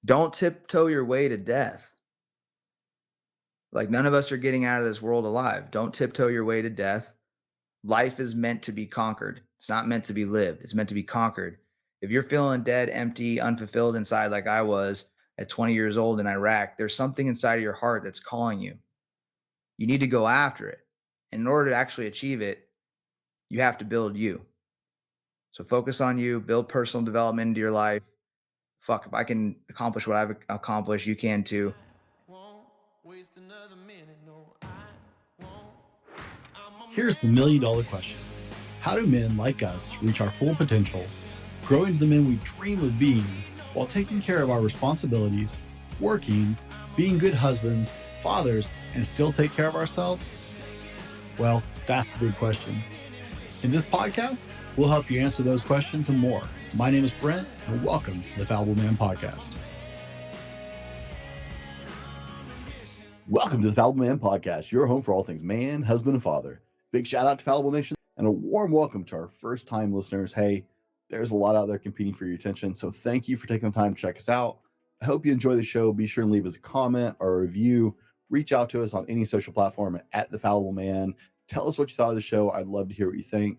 Don't tiptoe your way to death. Like, none of us are getting out of this world alive. Don't tiptoe your way to death. Life is meant to be conquered. It's not meant to be lived. It's meant to be conquered. If you're feeling dead, empty, unfulfilled inside, like I was at 20 years old in Iraq, there's something inside of your heart that's calling you. You need to go after it. And in order to actually achieve it, you have to build you. So focus on you, build personal development into your life. Fuck, if I can accomplish what I've accomplished, you can too. Here's the $1,000,000 question. How do men like us reach our full potential, grow into the men we dream of being, while taking care of our responsibilities, working, being good husbands, fathers, and still take care of ourselves? Well, that's the big question. In this podcast, we'll help you answer those questions and more. My name is Brent, and welcome to the Fallible Man Podcast. Welcome to the Fallible Man Podcast, your home for all things man, husband, and father. Big shout out to Fallible Nation and a warm welcome to our first time listeners. Hey, there's a lot out there competing for your attention, so thank you for taking the time to check us out. I hope you enjoy the show. Be sure and leave us a comment or a review. Reach out to us on any social platform at The Fallible Man. Tell us what you thought of the show. I'd love to hear what you think.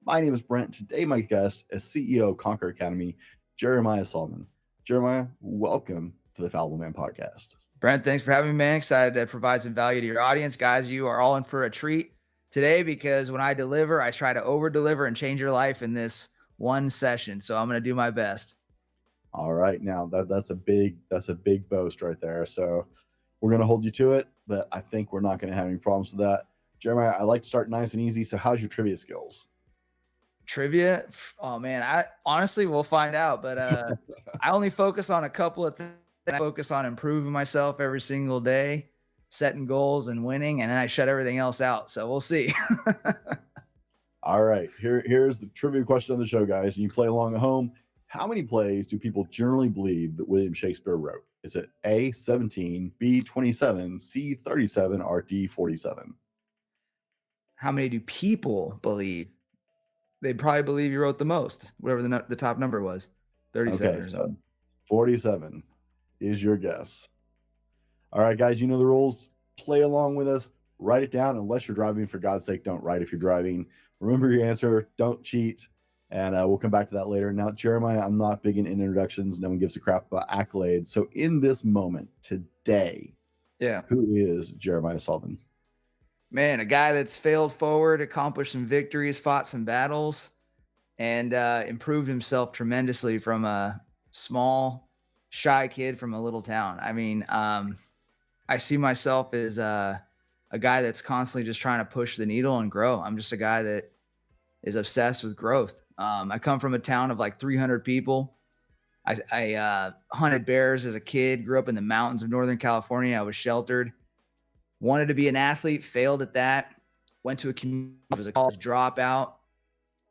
My name is Brent. Today, my guest is CEO of Conquer Academy, Jeramiah Solven. Jeremiah, welcome to the Fallible Man Podcast. Brent, thanks for having me, man. Excited to provide some value to your audience. Guys, you are all in for a treat today because when I deliver, I try to over-deliver and change your life in this one session. So I'm going to do my best. All right. Now, that's a big boast right there. So we're going to hold you to it, but I think we're not going to have any problems with that. Jeremiah, I like to start nice and easy. So how's your trivia skills? Trivia? Oh, man. I honestly, we'll find out. But I only focus on a couple of things. I focus on improving myself every single day, setting goals and winning, and then I shut everything else out. So we'll see. All right. Here's the trivia question on the show, guys. And you play along at home. How many plays do people generally believe that William Shakespeare wrote? Is it A, 17, B, 27, C, 37, or D, 47? How many do people believe? They probably believe you wrote the most, whatever the top number was, 37 Okay, or so something. 47 is your guess. All right, guys, you know the rules. Play along with us. Write it down. Unless you're driving, for God's sake, don't write if you're driving. Remember your answer. Don't cheat. And we'll come back to that later. Now, Jeremiah, I'm not big in introductions. No one gives a crap about accolades. So in this moment today, who is Jeramiah Solven? Man, a guy that's failed forward, accomplished some victories, fought some battles, and improved himself tremendously from a small, shy kid from a little town. I mean, I see myself as a guy that's constantly just trying to push the needle and grow. I'm just a guy that is obsessed with growth. I come from a town of like 300 people. I hunted bears as a kid, grew up in the mountains of Northern California. I was sheltered, wanted to be an athlete, failed at that, went to was a college dropout,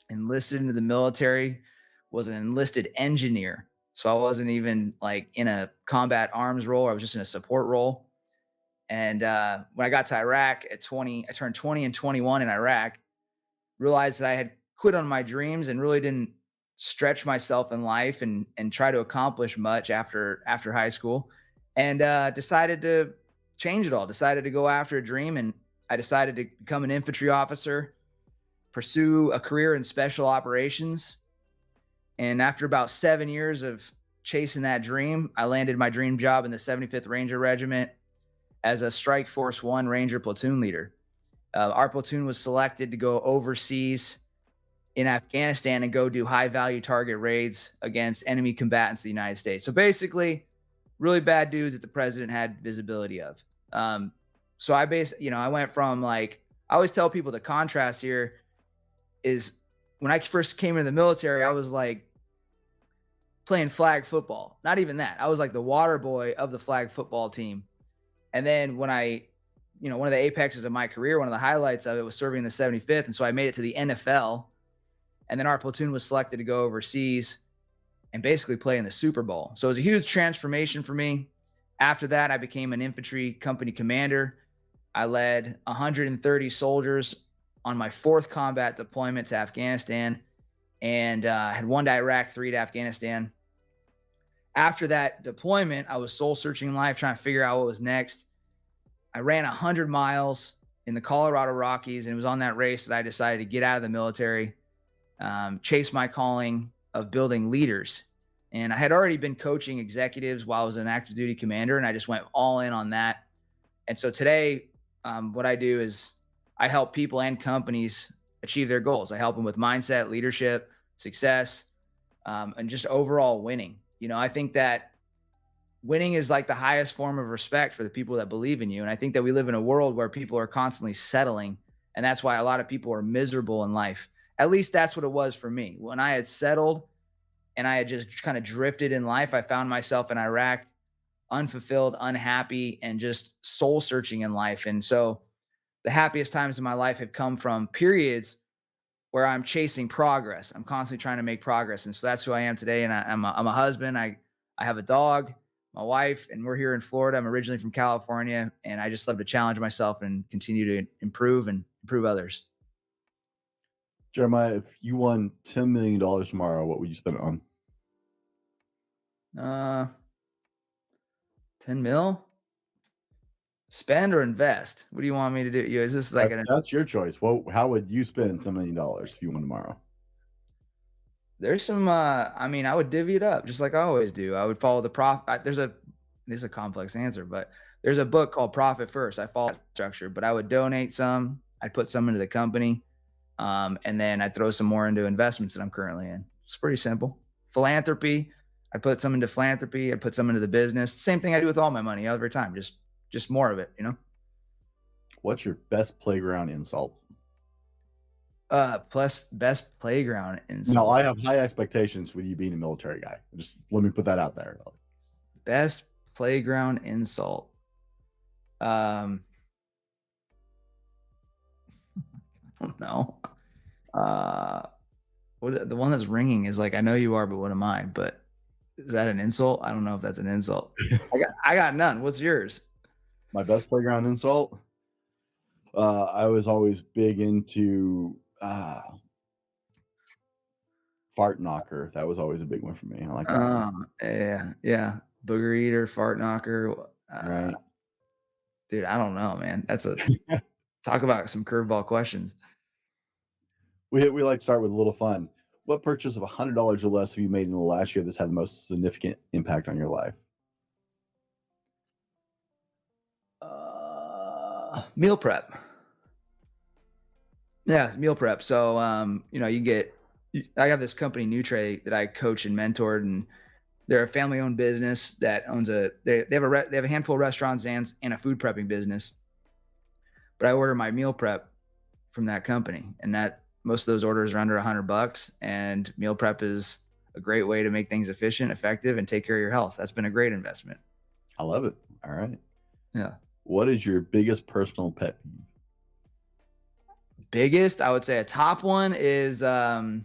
enlisted into the military, was an enlisted engineer. So I wasn't even like in a combat arms role. I was just in a support role. And when I got to Iraq at 20, I turned 20 and 21 in Iraq, realized that I had quit on my dreams and really didn't stretch myself in life and try to accomplish much after high school, and decided to change it all, decided to go after a dream. And I decided to become an infantry officer, pursue a career in special operations. And after about 7 years of chasing that dream, I landed my dream job in the 75th Ranger Regiment as a Strike Force 1 Ranger platoon leader. Our platoon was selected to go overseas in Afghanistan and go do high-value target raids against enemy combatants of the United States. So basically, really bad dudes that the president had visibility of. So I went from like, I always tell people the contrast here is when I first came into the military, I was like playing flag football. Not even that. I was like the water boy of the flag football team. And then when one of the apexes of my career, one of the highlights of it was serving in the 75th. And so I made it to the NFL. And then our platoon was selected to go overseas and basically play in the Super Bowl. So it was a huge transformation for me. After that, I became an infantry company commander. I led 130 soldiers on my 4th combat deployment to Afghanistan, and had 1 to Iraq, 3 to Afghanistan. After that deployment, I was soul searching life, trying to figure out what was next. I ran 100 miles in the Colorado Rockies, and it was on that race that I decided to get out of the military, chase my calling of building leaders. And I had already been coaching executives while I was an active duty commander, and I just went all in on that. And so today, what I do is I help people and companies achieve their goals. I help them with mindset, leadership, success, and just overall winning. I think that winning is like the highest form of respect for the people that believe in you. And I think that we live in a world where people are constantly settling. And that's why a lot of people are miserable in life. At least that's what it was for me. When I had settled and I had just kind of drifted in life, I found myself in Iraq, unfulfilled, unhappy, and just soul searching in life. And so the happiest times in my life have come from periods where I'm chasing progress. I'm constantly trying to make progress. And so that's who I am today. And I'm a husband. I have a dog, my wife, and we're here in Florida. I'm originally from California, and I just love to challenge myself and continue to improve and improve others. Jeremiah, if you won $10 million tomorrow, what would you spend it on? Uh, 10 mil? Spend or invest? What do you want me to do? Is this like That's your choice. Well, how would you spend $10 million if you won tomorrow? there's some, I would divvy it up just like I always do. I would follow the this is a complex answer, but there's a book called Profit First. I follow that structure, but I would donate some, I'd put some into the company, and then I'd throw some more into investments that I'm currently in. It's pretty simple. Philanthropy, I put some into philanthropy, I put some into the business. Same thing I do with all my money every time, just more of it. What's your best playground insult? Plus best playground Now, insult. I have high expectations with you being a military guy. Just let me put that out there. Best playground insult. I don't know. What the one that's ringing is like, I know you are, but what am I? But is that an insult? I don't know if that's an insult. I got none. What's yours? My best playground insult? I was always big into fart knocker. That was always a big one for me. I like that one. Yeah. Booger eater, fart knocker. Right. Dude, I don't know, man. Talk about some curveball questions. We like to start with a little fun. What purchase of $100 or less have you made in the last year that's had the most significant impact on your life? Meal prep. Yeah, meal prep. So, I have this company, Nutre, that I coach and mentored, and they're a family-owned business that owns they have a handful of restaurants and a food prepping business. But I order my meal prep from that company, and that most of those orders are under $100. And meal prep is a great way to make things efficient, effective, and take care of your health. That's been a great investment. I love it. All right. Yeah. What is your biggest personal pet peeve? Biggest, I would say a top one is one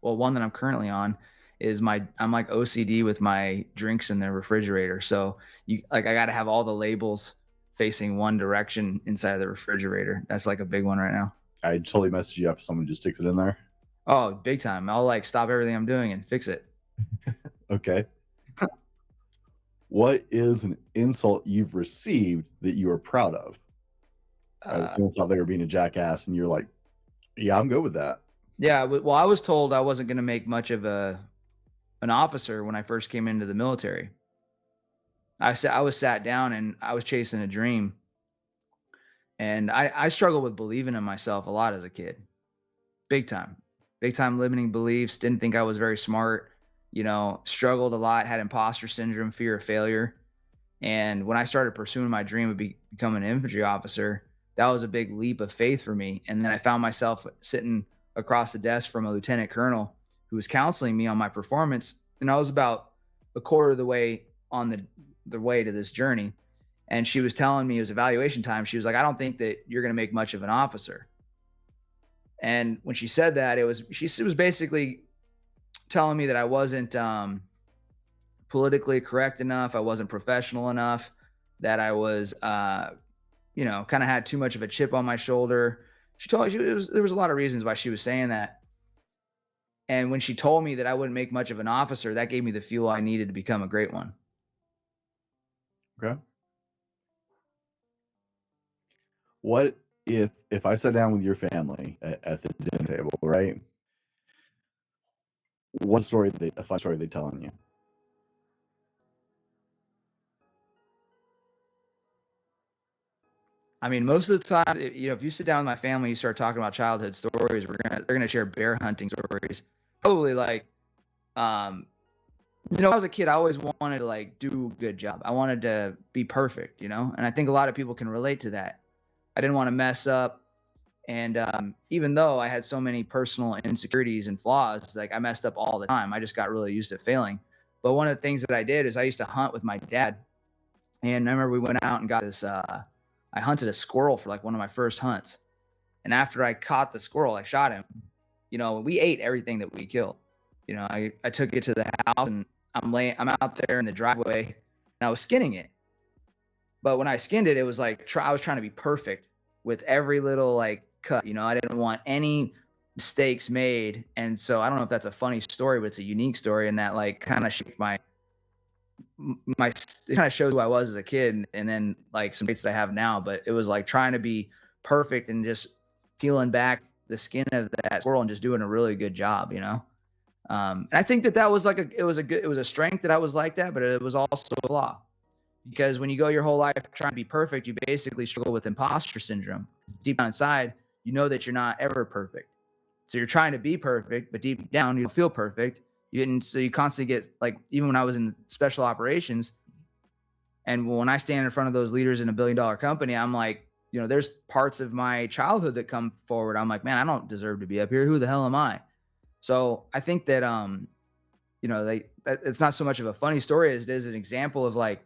that I'm currently on is I'm like OCD with my drinks in the refrigerator. So I got to have all the labels facing one direction inside of the refrigerator. That's like a big one right now. I totally message you up if someone just sticks it in there. Oh, big time. I'll like stop everything I'm doing and fix it. Okay. What is an insult you've received that you are proud of? Someone thought they were being a jackass, and you're like, "Yeah, I'm good with that." Yeah. Well, I was told I wasn't going to make much of an officer when I first came into the military. I was sat down and I was chasing a dream, and I struggled with believing in myself a lot as a kid, big time limiting beliefs. Didn't think I was very smart. Struggled a lot. Had imposter syndrome, fear of failure. And when I started pursuing my dream of becoming an infantry officer, that was a big leap of faith for me. And then I found myself sitting across the desk from a lieutenant colonel who was counseling me on my performance. And I was about a quarter of the way on the way to this journey. And she was telling me it was evaluation time. She was like, I don't think that you're going to make much of an officer. And when she said that, she was basically telling me that I wasn't politically correct enough. I wasn't professional enough, that I was, kind of had too much of a chip on my shoulder. There was a lot of reasons why she was saying that. And when she told me that I wouldn't make much of an officer, that gave me the fuel I needed to become a great one. Okay. What if I sat down with your family at the dinner table, right? What story a fun story they telling you? I mean, most of the time, if you sit down with my family, you start talking about childhood stories, they're gonna share bear hunting stories. Probably like, um, when I was a kid, I always wanted to like do a good job. I wanted to be perfect, and I think a lot of people can relate to that. I didn't want to mess up. And even though I had so many personal insecurities and flaws, like I messed up all the time. I just got really used to failing. But one of the things that I did is I used to hunt with my dad. And I remember we went out and got this, I hunted a squirrel for like one of my first hunts. And after I caught the squirrel, I shot him. We ate everything that we killed. I took it to the house and I'm out there in the driveway and I was skinning it. But when I skinned it, it was like I was trying to be perfect with every little like cut. I didn't want any mistakes made, and so I don't know if that's a funny story, but it's a unique story, and that like kind of shaped my. It kind of shows who I was as a kid, and then like some traits that I have now. But it was like trying to be perfect and just peeling back the skin of that squirrel and just doing a really good job. And I think that was like it was a strength that I was like that, but it was also a flaw. Because when you go your whole life trying to be perfect, you basically struggle with imposter syndrome. Deep down inside, you know that you're not ever perfect. So you're trying to be perfect, but deep down, you don't feel perfect. So you constantly get like, even when I was in special operations, and when I stand in front of those leaders in $1 billion company, I'm like, there's parts of my childhood that come forward. I'm like, man, I don't deserve to be up here. Who the hell am I? So I think that, it's not so much of a funny story as it is an example of like,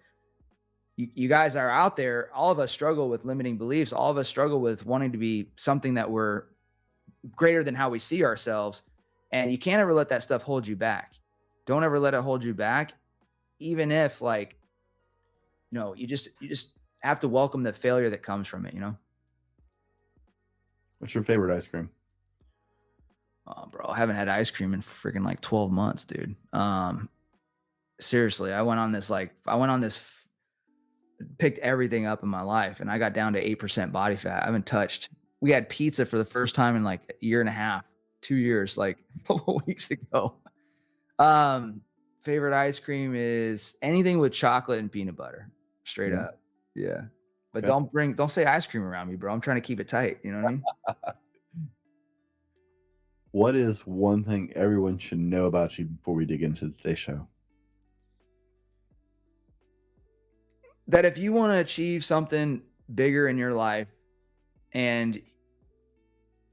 you guys are out there. All of us struggle with limiting beliefs. All of us struggle with wanting to be something that we're greater than how we see ourselves. And you can't ever let that stuff hold you back. Don't ever let it hold you back. Even if like, you just have to welcome the failure that comes from it. What's your favorite ice cream? Oh, bro, I haven't had ice cream in freaking like 12 months, dude. Seriously, picked everything up in my life and I got down to 8% body fat. I haven't touched. We had pizza for the first time in like a year and a half, 2 years, like a couple of weeks ago. Favorite ice cream is anything with chocolate and peanut butter, straight up. Yeah. But Okay. don't say ice cream around me, bro. I'm trying to keep it tight. You know what I mean? What is one thing everyone should know about you before we dig into today's show? That if you want to achieve something bigger in your life and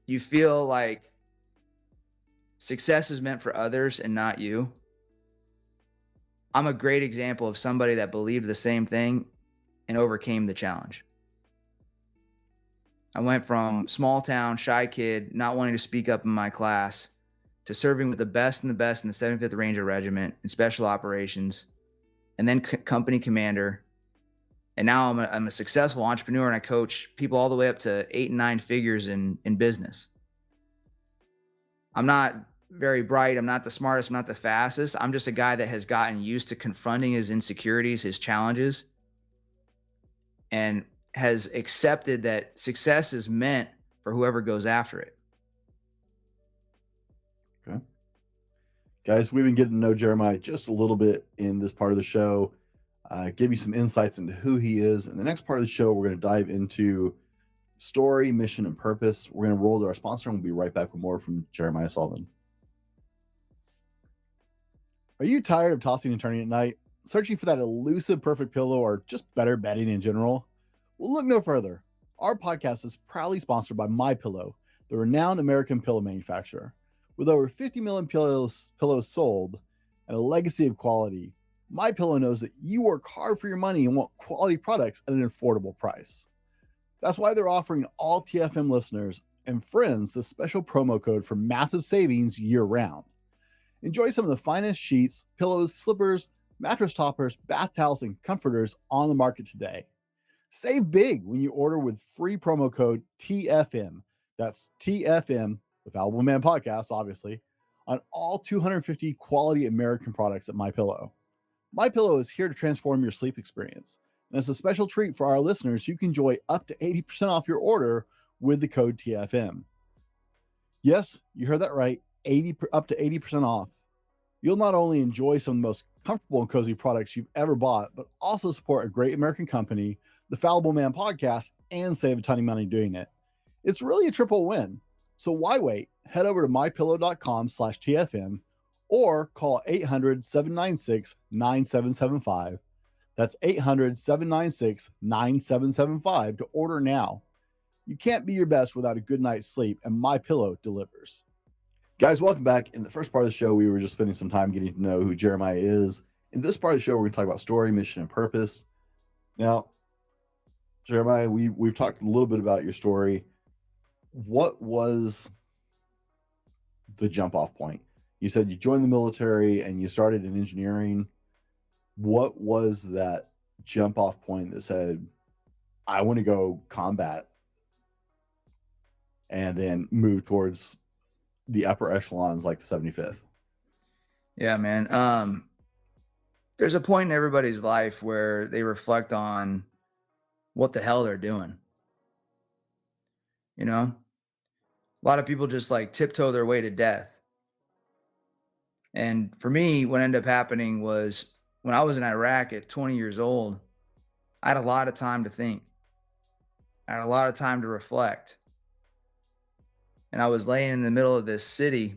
you feel like success is meant for others and not you, I'm a great example of somebody that believed the same thing and overcame the challenge. I went from small town, shy kid, not wanting to speak up in my class, to serving with the best and the best in the 75th Ranger Regiment in special operations, and then company commander. And now I'm a successful entrepreneur and I coach people all the way up to 8 and 9 figures in business. I'm not very bright. I'm not the smartest. I'm not the fastest. I'm just a guy that has gotten used to confronting his insecurities, his challenges, and has accepted that success is meant for whoever goes after it. Okay. Guys, we've been getting to know Jeremiah just a little bit in this part of the show, give you some insights into who he is. In the next part of the show, we're going to dive into story, mission, and purpose. We're going to roll to our sponsor, and we'll be right back with more from Jeramiah Solven. Are you tired of tossing and turning at night, searching for that elusive perfect pillow, or just better bedding in general? Well, look no further. Our podcast is proudly sponsored by MyPillow, the renowned American pillow manufacturer. With over 50 million pillows sold and a legacy of quality, MyPillow knows that you work hard for your money and want quality products at an affordable price. That's why they're offering all TFM listeners and friends the special promo code for massive savings year-round. Enjoy some of the finest sheets, pillows, slippers, mattress toppers, bath towels, and comforters on the market today. Save big when you order with free promo code TFM. That's TFM, the Valuable Man Podcast, obviously, on all 250 quality American products at MyPillow. MyPillow is here to transform your sleep experience. And as a special treat for our listeners, you can enjoy up to 80% off your order with the code TFM. Yes, you heard that right, up to 80% off. You'll not only enjoy some of the most comfortable and cozy products you've ever bought, but also support a great American company, the Fallible Man podcast, and save a ton of money doing it. It's really a triple win. So why wait? Head over to mypillow.com/TFM or call 800-796-9775. That's 800-796-9775 to order now. You can't be your best without a good night's sleep, and MyPillow delivers. Guys, welcome back. In the first part of the show, we were just spending some time getting to know who Jeramiah is. In this part of the show, we're going to talk about story, mission, and purpose. Now, Jeramiah, we've talked a little bit about your story. What was the jump-off point? You said you joined the military and you started in engineering. What was that jump-off point that said, I want to go combat and then move towards the upper echelons like the 75th? Yeah, man. There's a point in everybody's life where they reflect on what the hell they're doing. You know, a lot of people just like tiptoe their way to death. And for me, what ended up happening was when I was in Iraq at 20 years old, I had a lot of time to think. I had a lot of time to reflect. And I was laying in the middle of this city,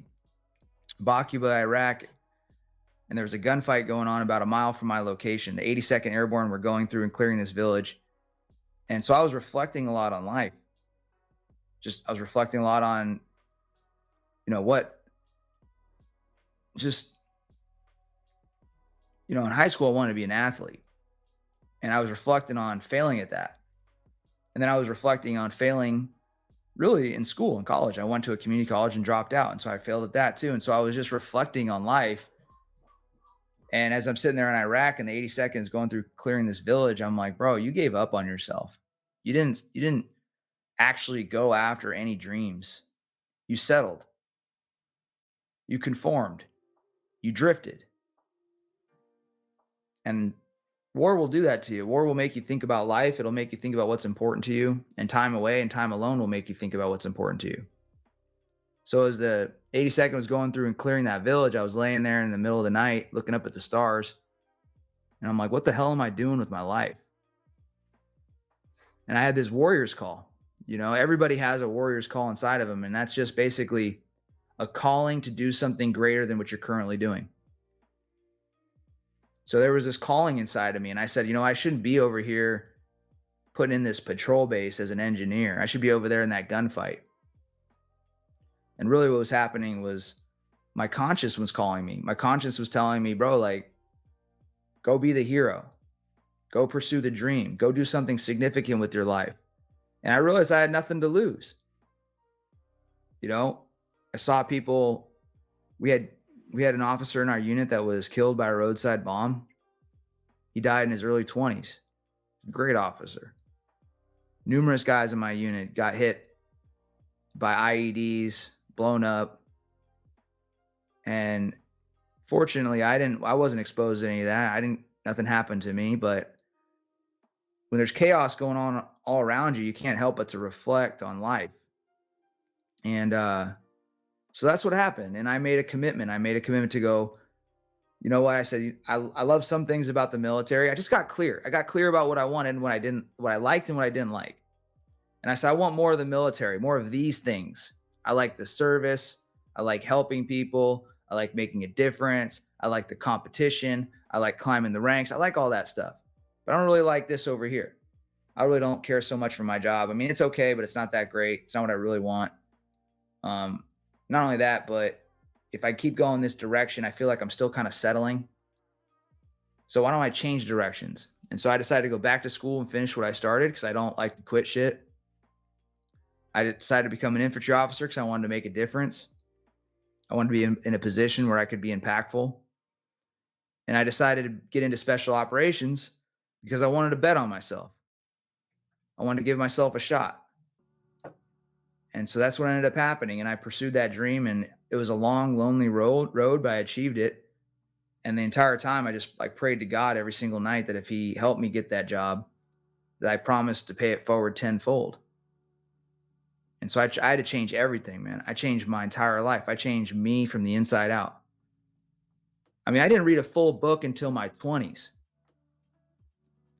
Baku, Iraq, and there was a gunfight going on about a mile from my location. The 82nd Airborne were going through and clearing this village. And so I was reflecting a lot on life. I was reflecting a lot on, in high school, I wanted to be an athlete. And I was reflecting on failing at that. And then I was reflecting on failing really in school and college. I went to a community college and dropped out. And so I failed at that too. And so I was just reflecting on life. And as I'm sitting there in Iraq and the 82nd going through clearing this village, I'm like, bro, you gave up on yourself. You didn't actually go after any dreams. You settled. You conformed. You drifted. And war will do that to you. War will make you think about life. It'll make you think about what's important to you. And time away and time alone will make you think about what's important to you. So as the 82nd was going through and clearing that village, I was laying there in the middle of the night looking up at the stars. And I'm like, what the hell am I doing with my life? And I had this warrior's call. Everybody has a warrior's call inside of them. And that's just basically a calling to do something greater than what you're currently doing. So there was this calling inside of me. And I said, I shouldn't be over here putting in this patrol base as an engineer. I should be over there in that gunfight. And really what was happening was my conscience was calling me. My conscience was telling me, bro, like, go be the hero. Go pursue the dream. Go do something significant with your life. And I realized I had nothing to lose. I saw people, we had an officer in our unit that was killed by a roadside bomb. He died in his early 20s. Great officer. Numerous guys in my unit got hit by IEDs, blown up. And fortunately, I wasn't exposed to any of that. Nothing happened to me, but when there's chaos going on all around you, you can't help but to reflect on life. And so that's what happened. And I made a commitment. To go, you know what? I said, I love some things about the military. I just got clear. I got clear about what I wanted and what I liked and what I didn't like. And I said, I want more of the military, more of these things. I like the service. I like helping people. I like making a difference. I like the competition. I like climbing the ranks. I like all that stuff. But I don't really like this over here. I really don't care so much for my job. I mean, it's okay, but it's not that great. It's not what I really want. Not only that, but if I keep going this direction, I feel like I'm still kind of settling. So why don't I change directions? And so I decided to go back to school and finish what I started because I don't like to quit shit. I decided to become an infantry officer because I wanted to make a difference. I wanted to be in a position where I could be impactful. And I decided to get into special operations because I wanted to bet on myself. I wanted to give myself a shot. And so that's what ended up happening. And I pursued that dream, and it was a long, lonely road, but I achieved it. And the entire time I just like prayed to God every single night that if he helped me get that job, that I promised to pay it forward tenfold. And so I had to change everything, man. I changed my entire life. I changed me from the inside out. I mean, I didn't read a full book until my 20s.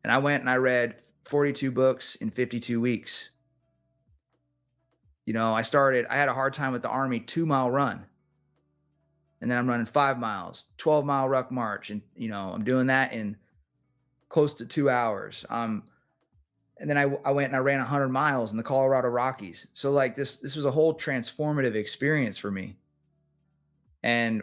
And I went and I read 42 books in 52 weeks. I had a hard time with the Army 2 mile run. And then I'm running 5 miles, 12-mile ruck march. And, I'm doing that in close to 2 hours. And then I went and I ran 100 miles in the Colorado Rockies. So like this was a whole transformative experience for me. And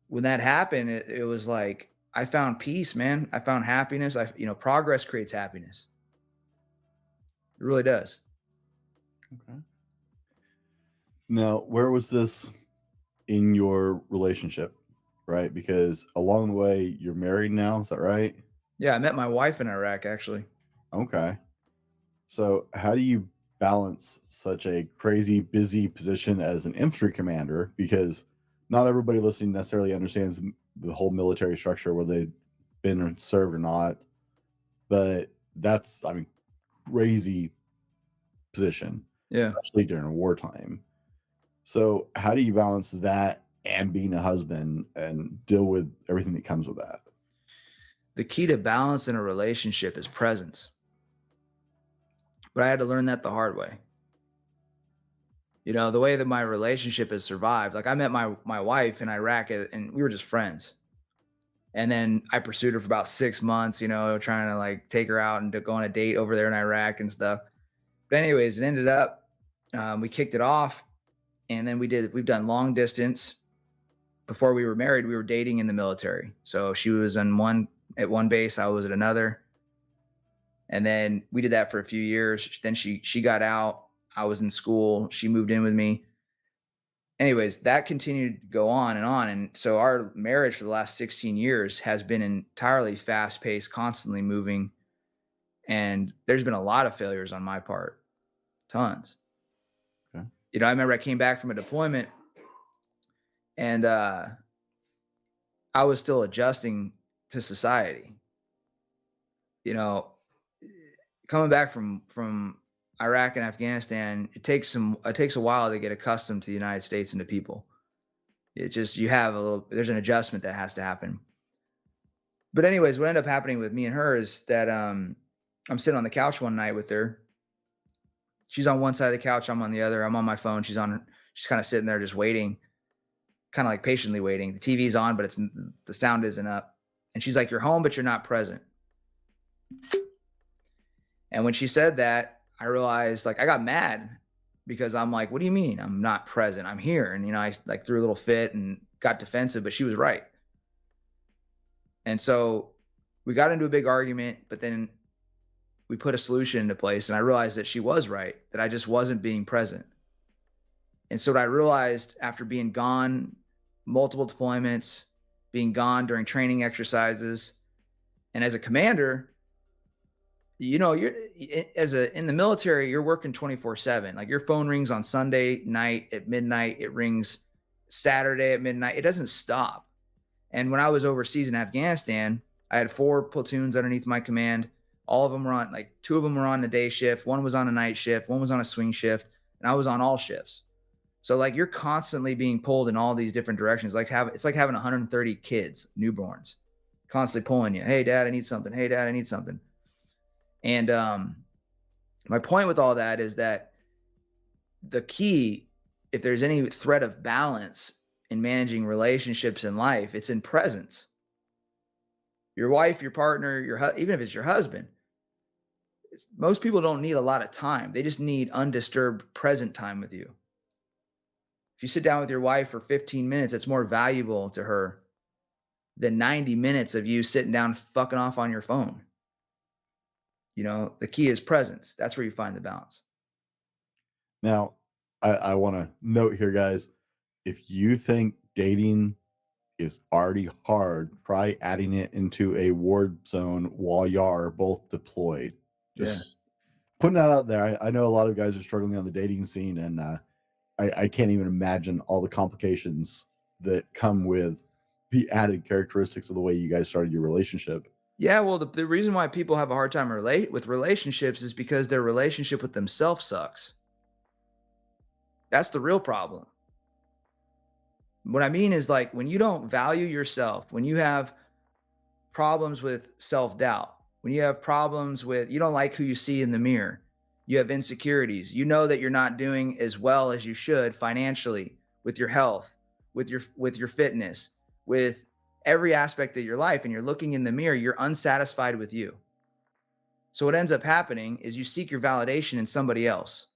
when that happened, it was like I found peace, man. I found happiness. Progress creates happiness. It really does. Okay. Now, where was this in your relationship? Right? Because along the way, you're married now. Is that right? Yeah, I met my wife in Iraq actually. Okay. So, how do you balance such a crazy busy position as an infantry commander? Because not everybody listening necessarily understands the whole military structure, whether they've been or served or not. But that's, I mean, crazy position, Yeah. especially during wartime. So, how do you balance that and being a husband and deal with everything that comes with that? The key to balance in a relationship is presence. But I had to learn that the hard way. The way that my relationship has survived, like I met my wife in Iraq and we were just friends. And then I pursued her for about 6 months, trying to like take her out and to go on a date over there in Iraq and stuff. But anyways, it ended up we kicked it off, and then we've done long distance. Before we were married, we were dating in the military. So she was at one base, I was at another. And then we did that for a few years. Then she got out. I was in school. She moved in with me. Anyways, that continued to go on and on. And so our marriage for the last 16 years has been entirely fast paced, constantly moving. And there's been a lot of failures on my part, tons. Okay. I remember I came back from a deployment, and I was still adjusting to society. You know, Coming back from Iraq and Afghanistan, it takes a while to get accustomed to the United States and to people. It just there's an adjustment that has to happen. But anyways, what ended up happening with me and her is that I'm sitting on the couch one night with her. She's on one side of the couch, I'm on the other. I'm on my phone. She's kind of sitting there just waiting, kind of like patiently waiting. The TV's on, but the sound isn't up. And she's like, "You're home, but you're not present." And when she said that, I realized like I got mad because I'm like, "What do you mean I'm not present? I'm here." And I like threw a little fit and got defensive, but she was right. And so we got into a big argument, but then we put a solution into place, and I realized that she was right, that I just wasn't being present. And so what I realized after being gone multiple deployments, being gone during training exercises, and as a commander, you're in the military, you're working 24/7. Like your phone rings on Sunday night at midnight, it rings Saturday at midnight. It doesn't stop. And when I was overseas in Afghanistan, I had 4 platoons underneath my command. All of them were on, like, 2 of them were on the day shift, one was on a night shift, one was on a swing shift, and I was on all shifts. So like you're constantly being pulled in all these different directions. It's like having 130 kids, newborns, constantly pulling you. "Hey dad, I need something. Hey dad, I need something." And my point with all that is that the key, if there's any threat of balance in managing relationships in life, it's in presence. Your wife, your partner, even if it's your husband, most people don't need a lot of time. They just need undisturbed present time with you. If you sit down with your wife for 15 minutes, it's more valuable to her than 90 minutes of you sitting down fucking off on your phone. The key is presence. That's where you find the balance. Now, I want to note here, guys, if you think dating is already hard, try adding it into a war zone while y'all are both deployed. Yeah. Just putting that out there, I know a lot of guys are struggling on the dating scene, and I can't even imagine all the complications that come with the added characteristics of the way you guys started your relationship. Yeah, well, the reason why people have a hard time with relationships is because their relationship with themselves sucks. That's the real problem. What I mean is, like, when you don't value yourself, when you have problems with self-doubt, when you have problems with you don't like who you see in the mirror, you have insecurities, you know that you're not doing as well as you should financially, with your health, with your fitness, with every aspect of your life, and you're looking in the mirror, you're unsatisfied with you. So what ends up happening is you seek your validation in somebody else.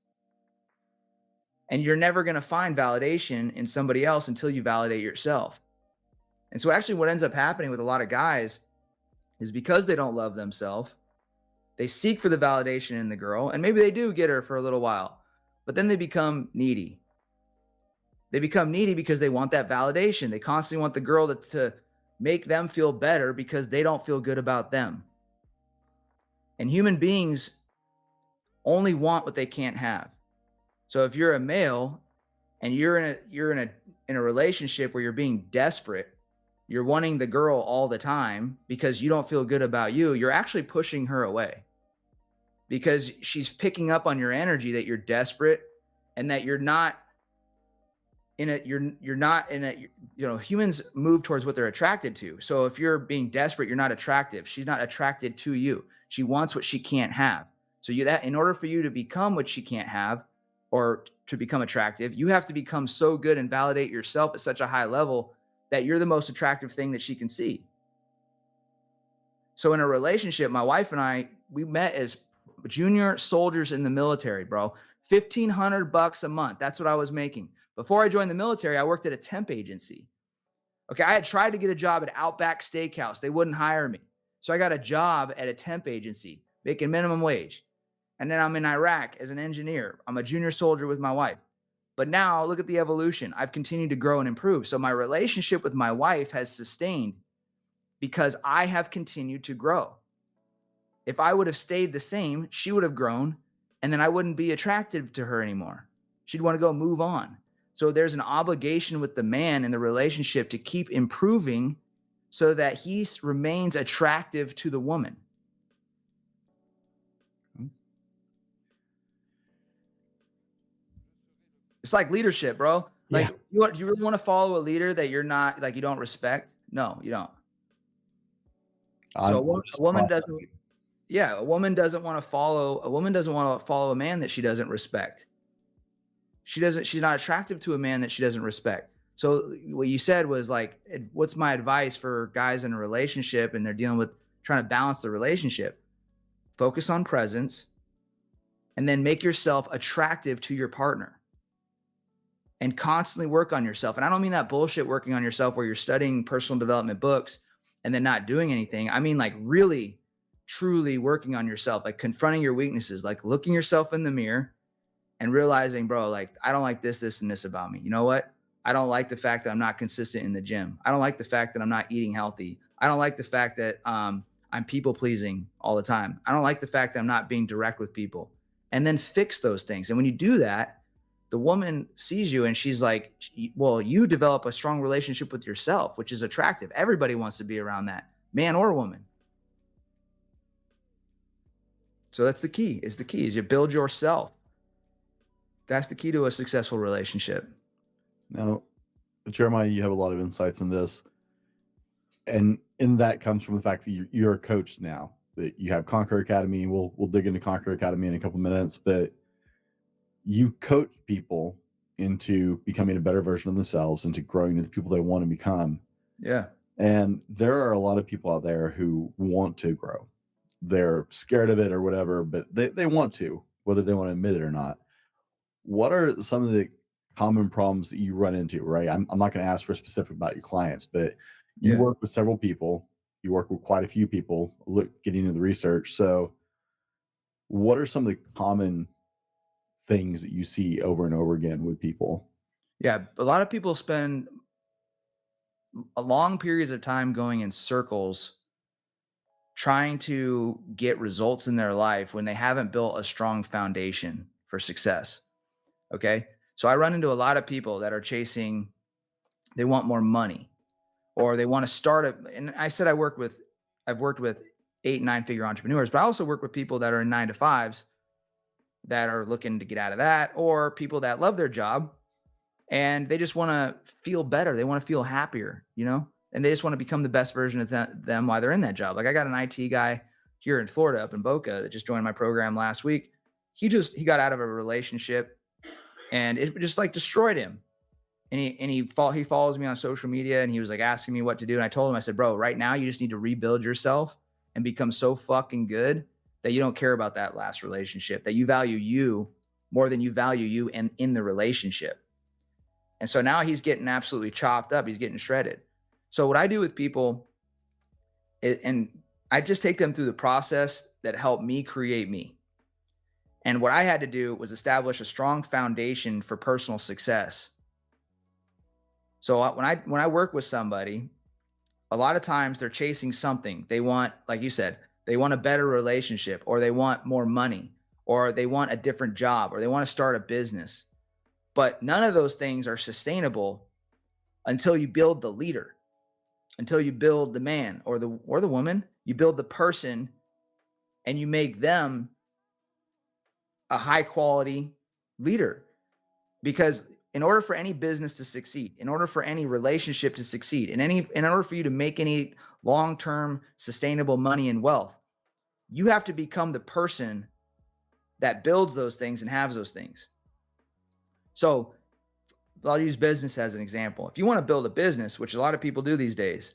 And you're never going to find validation in somebody else until you validate yourself. And so actually what ends up happening with a lot of guys is because they don't love themselves, they seek for the validation in the girl, and maybe they do get her for a little while, but then they become needy. They become needy because they want that validation. They constantly want the girl to make them feel better because they don't feel good about them. And human beings only want what they can't have. So if you're a male and you're in a relationship where you're being desperate, you're wanting the girl all the time because you don't feel good about you, you're actually pushing her away because she's picking up on your energy that you're desperate and that you're not in a you're not in a humans move towards what they're attracted to. So if you're being desperate, you're not attractive. She's not attracted to you. She wants what she can't have. So that in order for you to become what she can't have or to become attractive, you have to become so good and validate yourself at such a high level that you're the most attractive thing that she can see. So in a relationship, my wife and I, we met as junior soldiers in the military, bro. $1,500 a month. That's what I was making. Before I joined the military, I worked at a temp agency. Okay, I had tried to get a job at Outback Steakhouse. They wouldn't hire me. So I got a job at a temp agency, making minimum wage. And then I'm in Iraq as an engineer. I'm a junior soldier with my wife. But now look at the evolution. I've continued to grow and improve. So my relationship with my wife has sustained because I have continued to grow. If I would have stayed the same, she would have grown, and then I wouldn't be attractive to her anymore. She'd want to go move on. So there's an obligation with the man in the relationship to keep improving so that he remains attractive to the woman. It's like leadership, bro. Yeah. Like, do you really want to follow a leader that you're not, like, you don't respect? No, you don't. So I'm a just woman doesn't, processing. yeah, a woman doesn't want to follow a man that she doesn't respect. She's not attractive to a man that she doesn't respect. So what you said was like, what's my advice for guys in a relationship and they're dealing with trying to balance the relationship? Focus on presence and then make yourself attractive to your partner and constantly work on yourself. And I don't mean that bullshit working on yourself where you're studying personal development books and then not doing anything. I mean, like, really, truly working on yourself, like confronting your weaknesses, like looking yourself in the mirror and realizing, bro, like, I don't like this, and this about me. You know what? I don't like the fact that I'm not consistent in the gym. I don't like the fact that I'm not eating healthy. I don't like the fact that I'm people pleasing all the time. I don't like the fact that I'm not being direct with people. And then fix those things. And when you do that, the woman sees you and she's like, well, you develop a strong relationship with yourself, which is attractive. Everybody wants to be around that, man or woman. So that's the key. Is you build yourself. That's the key to a successful relationship. Now, Jeremiah, you have a lot of insights in this. And in that comes from the fact that you're a coach now, that you have Conquer Academy. We'll dig into Conquer Academy in a couple minutes, but you coach people into becoming a better version of themselves, into growing into the people they want to become. Yeah. And there are a lot of people out there who want to grow. They're scared of it or whatever, but they want to, whether they want to admit it or not. What are some of the common problems that you run into, right? I'm not going to ask for specific about your clients, but you work with several people. You work with quite a few people, getting into the research. So what are some of the common things that you see over and over again with people? Yeah. A lot of people spend a long periods of time going in circles trying to get results in their life when they haven't built a strong foundation for success. Okay. So I run into a lot of people that are chasing, they want more money or they want to start it. And I said, I've worked with 8, 9 figure entrepreneurs, but I also work with people that are in 9 to 5s that are looking to get out of that, or people that love their job and they just want to feel better. They want to feel happier, and they just want to become the best version of them while they're in that job. Like I got an IT guy here in Florida, up in Boca, that just joined my program last week. He got out of a relationship and it just like destroyed him. And he follows me on social media and he was like asking me what to do. And I told him, I said, bro, right now you just need to rebuild yourself and become so fucking good that you don't care about that last relationship, that you value you more than you value you in the relationship. And so now he's getting absolutely chopped up. He's getting shredded. So what I do with people and I just take them through the process that helped me create me. And what I had to do was establish a strong foundation for personal success. So when I work with somebody, a lot of times they're chasing something. They want, like you said, they want a better relationship, or they want more money, or they want a different job, or they want to start a business. But none of those things are sustainable until you build the leader, until you build the man or the woman. You build the person and you make them a high quality leader. Because in order for any business to succeed, in order for any relationship to succeed, in order for you to make any long-term sustainable money and wealth, you have to become the person that builds those things and has those things. So I'll use business as an example. If you want to build a business, which a lot of people do these days,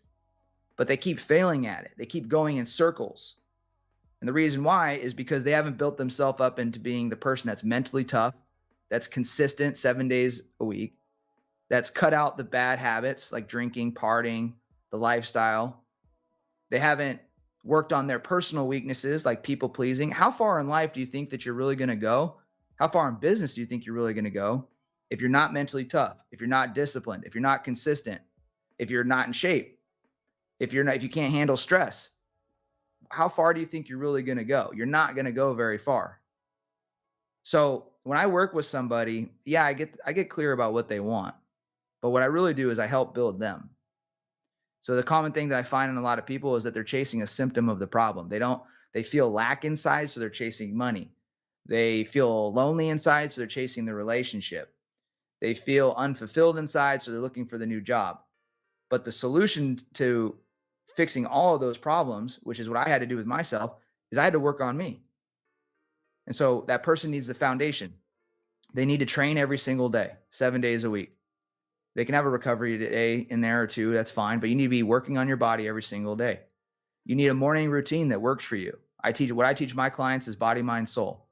but they keep failing at it, they keep going in circles. And the reason why is because they haven't built themselves up into being the person that's mentally tough, that's consistent 7 days a week, that's cut out the bad habits like drinking, partying, the lifestyle. They haven't worked on their personal weaknesses like people pleasing. How far in life do you think that you're really going to go? How far in business do you think you're really going to go if you're not mentally tough, if you're not disciplined, if you're not consistent, if you're not in shape, if you can't handle stress? How far do you think you're really going to go? You're not going to go very far. So when I work with somebody, yeah, I get clear about what they want. But what I really do is I help build them. So the common thing that I find in a lot of people is that they're chasing a symptom of the problem. They feel lack inside, so they're chasing money. They feel lonely inside, so they're chasing the relationship. They feel unfulfilled inside, so they're looking for the new job. But the solution to fixing all of those problems, which is what I had to do with myself, is I had to work on me. And so that person needs the foundation. They need to train every single day, 7 days a week. They can have a recovery day in there or two. That's fine. But you need to be working on your body every single day. You need a morning routine that works for you. What I teach my clients is body, mind, soul.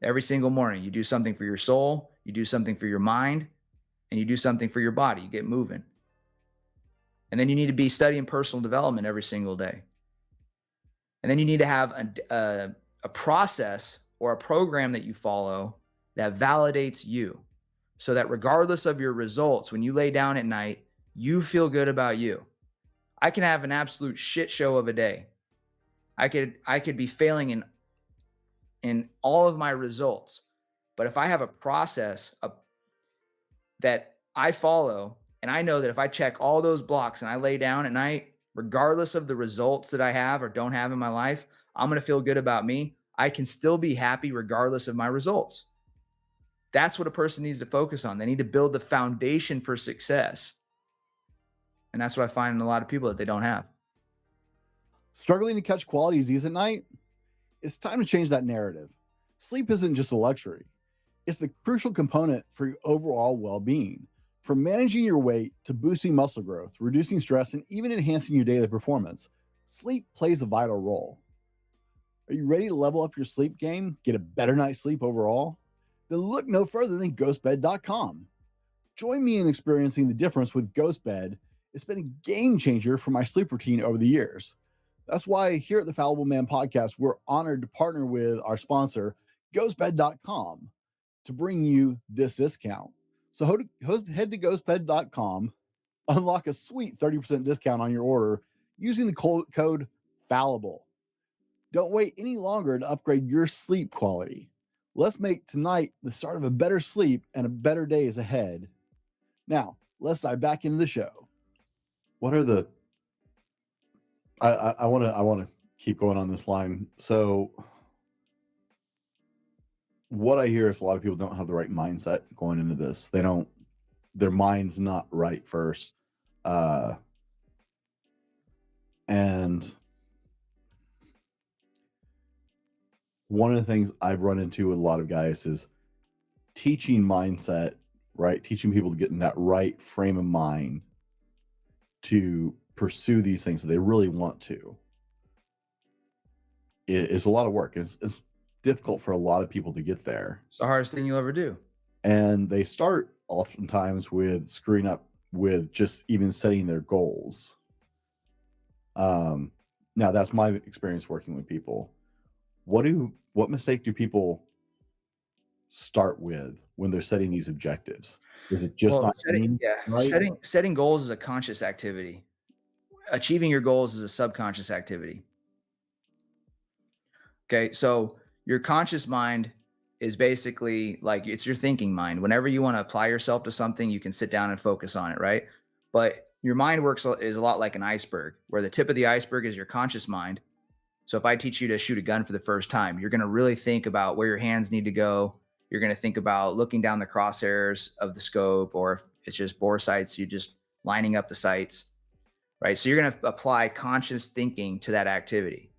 Every single morning, you do something for your soul, you do something for your mind, and you do something for your body. You get moving. And then you need to be studying personal development every single day. And then you need to have a process or a program that you follow that validates you, so that regardless of your results, when you lay down at night, you feel good about you. I can have an absolute shit show of a day. I could be failing in all of my results. But if I have a process that I follow, and I know that if I check all those blocks and I lay down at night, regardless of the results that I have or don't have in my life, I'm going to feel good about me. I can still be happy regardless of my results. That's what a person needs to focus on. They need to build the foundation for success. And that's what I find in a lot of people that they don't have. Struggling to catch quality Z's at night? It's time to change that narrative. Sleep isn't just a luxury. It's the crucial component for your overall well-being. From managing your weight to boosting muscle growth, reducing stress, and even enhancing your daily performance, sleep plays a vital role. Are you ready to level up your sleep game, get a better night's sleep overall? Then look no further than ghostbed.com. Join me in experiencing the difference with GhostBed. It's been a game changer for my sleep routine over the years. That's why here at the Fallible Man podcast, we're honored to partner with our sponsor, ghostbed.com, to bring you this discount. So head to ghostbed.com, unlock a sweet 30% discount on your order using the code fallible. Don't wait any longer to upgrade your sleep quality. Let's make tonight the start of a better sleep and a better day is ahead. Now, let's dive back into the show. What are the I want to keep going on this line. So what I hear is a lot of people don't have the right mindset going into this. Their mind's not right first. And one of the things I've run into with a lot of guys is teaching mindset, right? Teaching people to get in that right frame of mind to pursue these things that they really want to. It's a lot of work. It's difficult for a lot of people to get there. It's the hardest thing you'll ever do. And they start oftentimes with screwing up with just even setting their goals. Now that's my experience working with people. What mistake do people start with when they're setting these objectives? Is it just not setting goals is a conscious activity. Achieving your goals is a subconscious activity. Okay, so your conscious mind is basically like it's your thinking mind. Whenever you want to apply yourself to something, you can sit down and focus on it, right? But your mind is a lot like an iceberg, where the tip of the iceberg is your conscious mind. So if I teach you to shoot a gun for the first time, you're going to really think about where your hands need to go. You're going to think about looking down the crosshairs of the scope, or if it's just bore sights, you're just lining up the sights, right? So you're going to apply conscious thinking to that activity.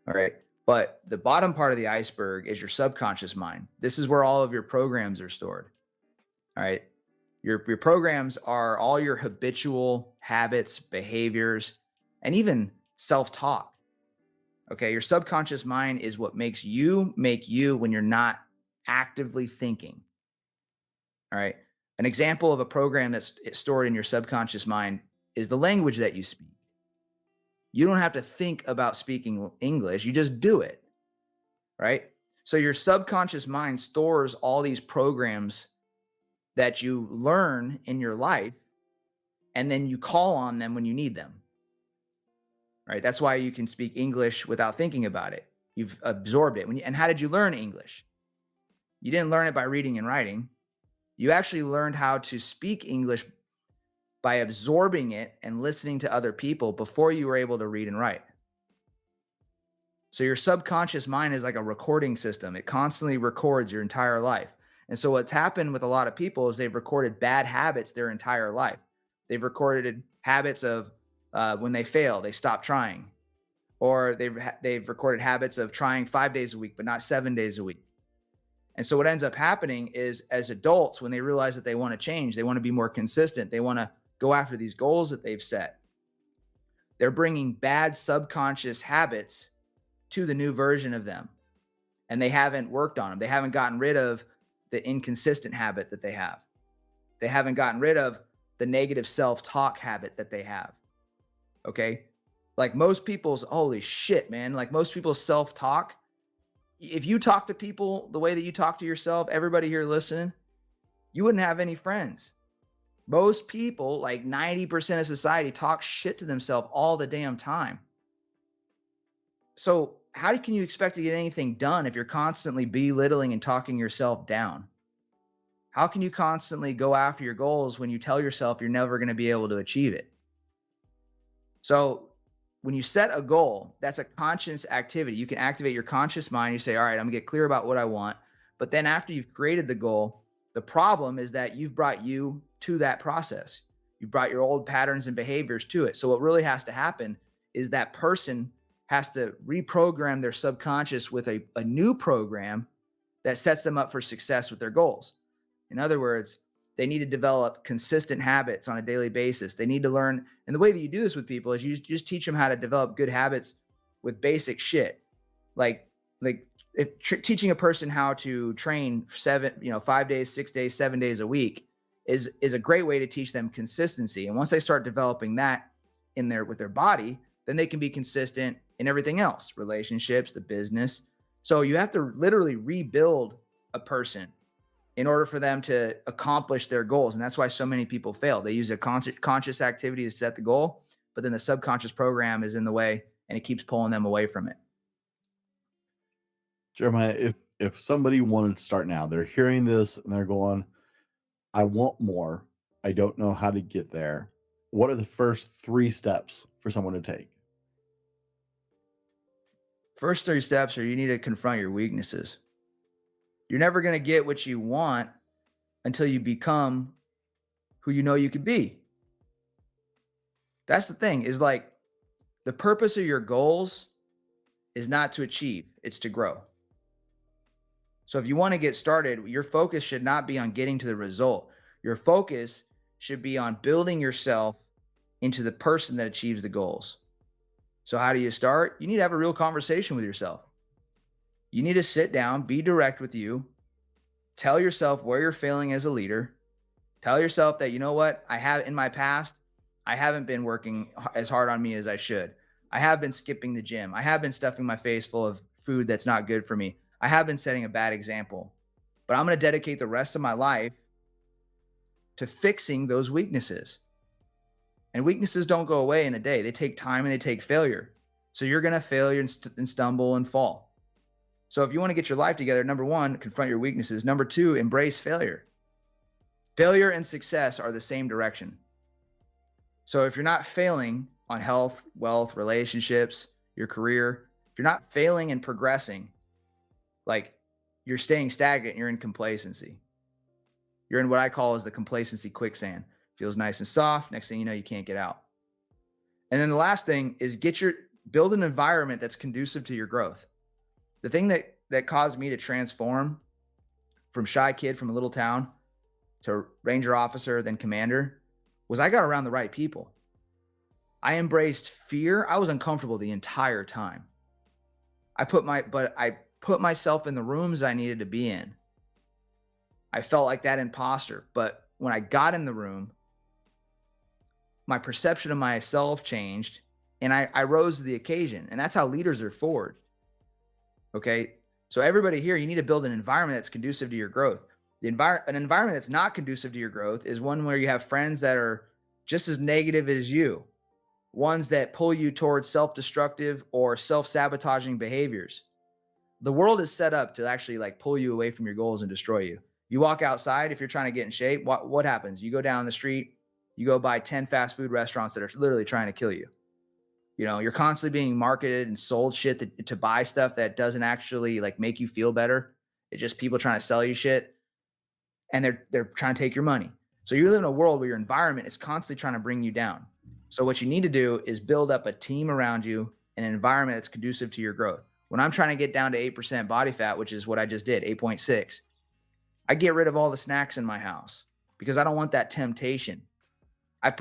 All right. But the bottom part of the iceberg is your subconscious mind. This is where all of your programs are stored. All right. Your programs are all your habitual habits, behaviors, and even self-talk. Okay. Your subconscious mind is what makes you when you're not actively thinking. All right. An example of a program that's stored in your subconscious mind is the language that you speak. You don't have to think about speaking English. You just do it, right? So your subconscious mind stores all these programs that you learn in your life, and then you call on them when you need them, right? That's why you can speak English without thinking about it. You've absorbed it. And how did you learn English? You didn't learn it by reading and writing. You actually learned how to speak English by absorbing it and listening to other people before you were able to read and write. So your subconscious mind is like a recording system. It constantly records your entire life. And so what's happened with a lot of people is they've recorded bad habits their entire life. They've recorded habits of when they fail, they stop trying. Or they've recorded habits of trying 5 days a week, but not 7 days a week. And so what ends up happening is, as adults, when they realize that they want to change, they want to be more consistent, they want to go after these goals that they've set, they're bringing bad subconscious habits to the new version of them. And they haven't worked on them. They haven't gotten rid of the inconsistent habit that they have. They haven't gotten rid of the negative self-talk habit that they have. Okay. Like most people's, holy shit, man. Like most people's self-talk, if you talk to people the way that you talk to yourself, everybody here listening, you wouldn't have any friends. Most people, like 90% of society, talk shit to themselves all the damn time. So how can you expect to get anything done if you're constantly belittling and talking yourself down? How can you constantly go after your goals when you tell yourself you're never going to be able to achieve it? So when you set a goal, that's a conscious activity. You can activate your conscious mind. You say, all right, I'm gonna get clear about what I want. But then after you've created the goal, the problem is that you've brought you to that process. You brought your old patterns and behaviors to it. So what really has to happen is that person has to reprogram their subconscious with a new program that sets them up for success with their goals. In other words, they need to develop consistent habits on a daily basis. They need to learn. And the way that you do this with people is you just teach them how to develop good habits with basic shit. Like if teaching a person how to train 5 days, 6 days, 7 days a week is a great way to teach them consistency. And once they start developing that with their body, then they can be consistent in everything else, relationships, the business. So you have to literally rebuild a person in order for them to accomplish their goals. And that's why so many people fail. They use a conscious activity to set the goal, but then the subconscious program is in the way and it keeps pulling them away from it. Jeremiah, if somebody wanted to start now, they're hearing this and they're going, I want more. I don't know how to get there. What are the first 3 steps for someone to take? First 3 steps are you need to confront your weaknesses. You're never going to get what you want until you become who you know you could be. That's the thing, is like the purpose of your goals is not to achieve, it's to grow. So if you want to get started, your focus should not be on getting to the result. Your focus should be on building yourself into the person that achieves the goals. So how do you start? You need to have a real conversation with yourself. You need to sit down, be direct with you, tell yourself where you're failing as a leader. Tell yourself that, you know what, I have in my past, I haven't been working as hard on me as I should. I have been skipping the gym. I have been stuffing my face full of food that's not good for me. I have been setting a bad example, but I'm going to dedicate the rest of my life to fixing those weaknesses. And weaknesses don't go away in a day. They take time and they take failure. So you're going to fail and stumble and fall. So if you want to get your life together, number 1, confront your weaknesses. Number 2, embrace failure. Failure and success are the same direction. So if you're not failing on health, wealth, relationships, your career, if you're not failing and progressing, like you're staying stagnant, you're in complacency. You're in what I call as the complacency quicksand. Feels nice and soft. Next thing you know, you can't get out. And then the last thing is build an environment that's conducive to your growth. The thing that caused me to transform from shy kid from a little town to Ranger officer, then commander, was I got around the right people. I embraced fear. I was uncomfortable the entire time. I put myself in the rooms I needed to be in. I felt like that imposter. But when I got in the room, my perception of myself changed and I rose to the occasion. And that's how leaders are forged. Okay. So everybody here, you need to build an environment that's conducive to your growth. An environment that's not conducive to your growth is one where you have friends that are just as negative as you, ones that pull you towards self-destructive or self-sabotaging behaviors. The world is set up to actually like pull you away from your goals and destroy you. You walk outside, if you're trying to get in shape, what happens? You go down the street, you go by 10 fast food restaurants that are literally trying to kill you. You know, you're constantly being marketed and sold shit to buy stuff that doesn't actually like make you feel better. It's just people trying to sell you shit. And they're trying to take your money. So you live in a world where your environment is constantly trying to bring you down. So what you need to do is build up a team around you and an environment that's conducive to your growth. When I'm trying to get down to 8% body fat, which is what I just did, 8.6, I get rid of all the snacks in my house because I don't want that temptation.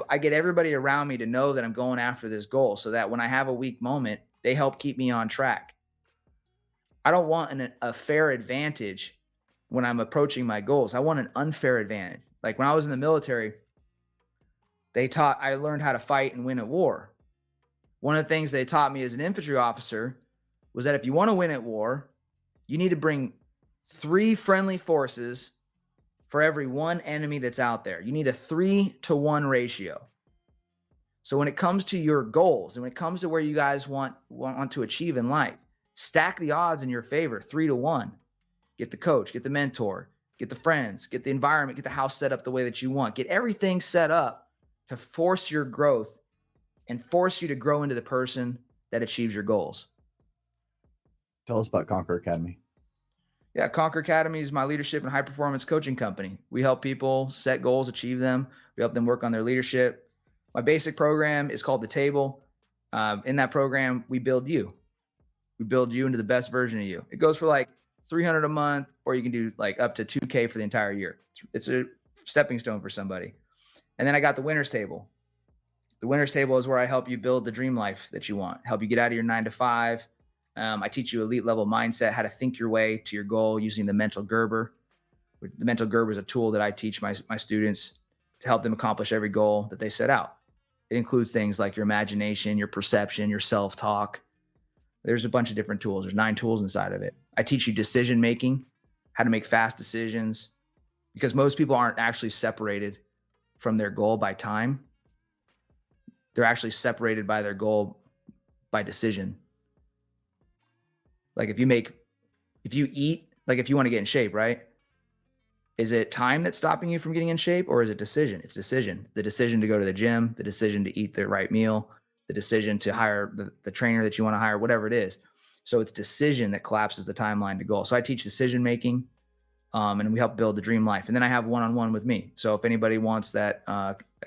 I get everybody around me to know that I'm going after this goal so that when I have a weak moment, they help keep me on track. I don't want a fair advantage when I'm approaching my goals. I want an unfair advantage. Like when I was in the military, I learned how to fight and win at war. One of the things they taught me as an infantry officer was that if you want to win at war, you need to bring 3 friendly forces for every 1 enemy that's out there. You need a 3-to-1 ratio. So when it comes to your goals and when it comes to where you guys want to achieve in life, stack the odds in your favor, 3-to-1. Get the coach, get the mentor, get the friends, get the environment, get the house set up the way that you want. Get everything set up to force your growth and force you to grow into the person that achieves your goals. Tell us about Conquer Academy. Yeah, Conquer Academy is my leadership and high performance coaching company. We help people set goals, achieve them. We help them work on their leadership. My basic program is called The Table. In that program, we build you. We build you into the best version of you. It goes for like $300 a month, or you can do like up to $2,000 for the entire year. It's a stepping stone for somebody. And then I got the winner's table. The winner's table is where I help you build the dream life that you want, help you get out of your 9-to-5. I teach you elite level mindset, how to think your way to your goal using the mental Gerber. The mental Gerber is a tool that I teach my students to help them accomplish every goal that they set out. It includes things like your imagination, your perception, your self-talk. There's a bunch of different tools. There's 9 tools inside of it. I teach you decision-making, how to make fast decisions, because most people aren't actually separated from their goal by time. They're actually separated by their goal by decision. Like if you eat, like if you want to get in shape, right? Is it time that's stopping you from getting in shape, or is it decision? It's decision. The decision to go to the gym, the decision to eat the right meal, the decision to hire the trainer that you want to hire, whatever it is. So it's decision that collapses the timeline to goal. So I teach decision making, and we help build the dream life. And then I have one-on-one with me. So if anybody wants that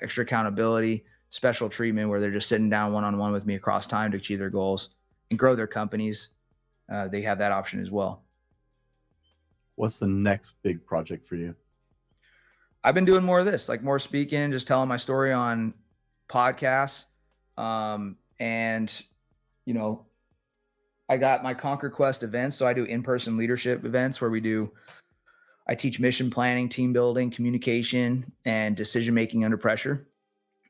extra accountability, special treatment where they're just sitting down one-on-one with me across time to achieve their goals and grow their companies, they have that option as well. What's the next big project for you? I've been doing more of this, like more speaking, just telling my story on podcasts. And, you know, I got my Conquer Quest events. So I do in-person leadership events where I teach mission planning, team building, communication, and decision-making under pressure.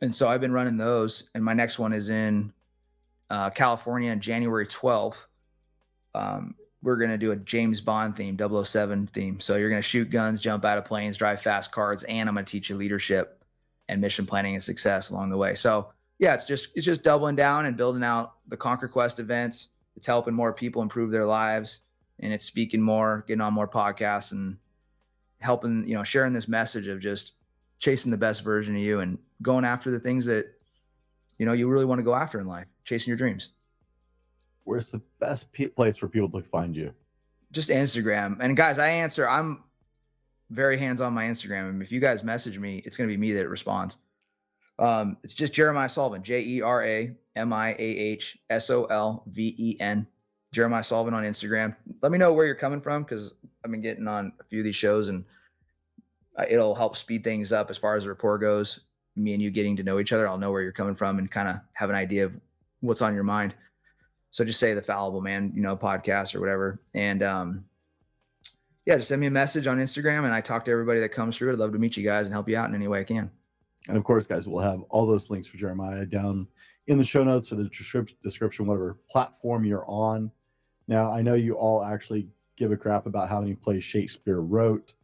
And so I've been running those. And my next one is in California on January 12th. We're going to do a James Bond theme, 007 theme. So you're going to shoot guns, jump out of planes, drive fast cars, and I'm going to teach you leadership and mission planning and success along the way. So yeah, it's just doubling down and building out the Conquer Quest events. It's helping more people improve their lives, and it's speaking more, getting on more podcasts, and helping, sharing this message of just chasing the best version of you and going after the things that, you really want to go after in life, chasing your dreams. Where's the best place for people to find you? Just Instagram. And guys, I'm very hands-on my Instagram. And if you guys message me, it's going to be me that responds. It's just Jeramiah Solven, JeramiahSolven, Jeramiah Solven on Instagram. Let me know where you're coming from, because I've been getting on a few of these shows, and it'll help speed things up as far as the rapport goes. Me and you getting to know each other, I'll know where you're coming from and kind of have an idea of what's on your mind. So just say the Fallible Man, podcast or whatever. And just send me a message on Instagram, and I talk to everybody that comes through. I'd love to meet you guys and help you out in any way I can. And of course, guys, we'll have all those links for Jeramiah down in the show notes or the description, whatever platform you're on. Now, I know you all actually give a crap about how many plays Shakespeare wrote.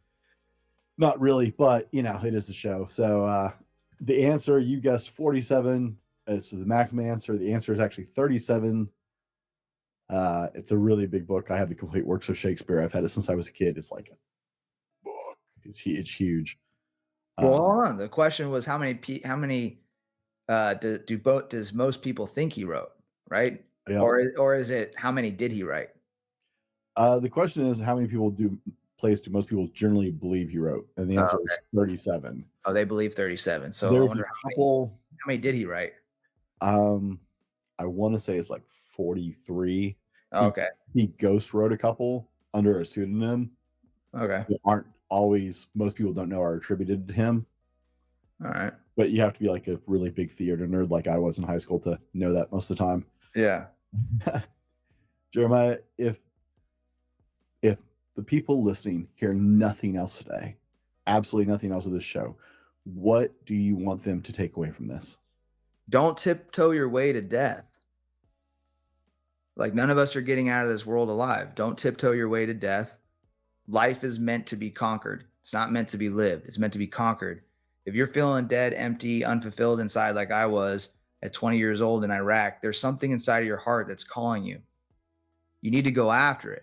Not really, but, it is a show. So the answer, you guessed 47 as the maximum answer. The answer is actually 37. It's a really big book. I have the complete works of Shakespeare. I've had it since I was a kid. It's like a book. It's huge. Well, hold on. The question was how many does most people think he wrote, right? Yeah. Or is it how many did he write? The question is how many plays do most people generally believe he wrote? And the answer is 37. Oh, they believe 37. So there's a couple. How many did he write? I want to say it's like 43. Okay. He ghost wrote a couple under a pseudonym. Okay. That aren't always, most people don't know, are attributed to him. All right. But you have to be like a really big theater nerd like I was in high school to know that most of the time. Yeah. Jeramiah, if the people listening hear nothing else today, absolutely nothing else of this show, what do you want them to take away from this? Don't tiptoe your way to death. Like, none of us are getting out of this world alive. Don't tiptoe your way to death. Life is meant to be conquered. It's not meant to be lived. It's meant to be conquered. If you're feeling dead, empty, unfulfilled inside like I was at 20 years old in Iraq, there's something inside of your heart that's calling you. You need to go after it.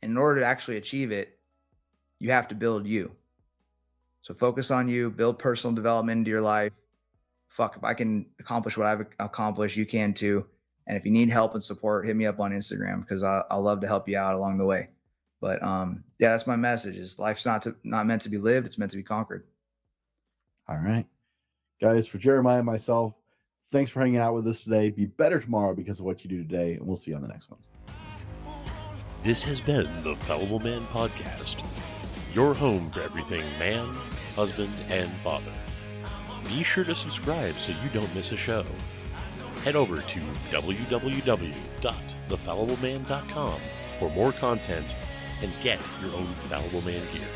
And in order to actually achieve it, you have to build you. So focus on you, build personal development into your life. If I can accomplish what I've accomplished, you can too. And if you need help and support, hit me up on Instagram, because I'll love to help you out along the way. But that's my message: is life's not meant to be lived; it's meant to be conquered. All right, guys. For Jeramiah and myself, thanks for hanging out with us today. Be better tomorrow because of what you do today, and we'll see you on the next one. This has been the Fallible Man Podcast, your home for everything man, husband, and father. Be sure to subscribe so you don't miss a show. Head over to www.thefallibleman.com for more content and get your own Fallible Man gear.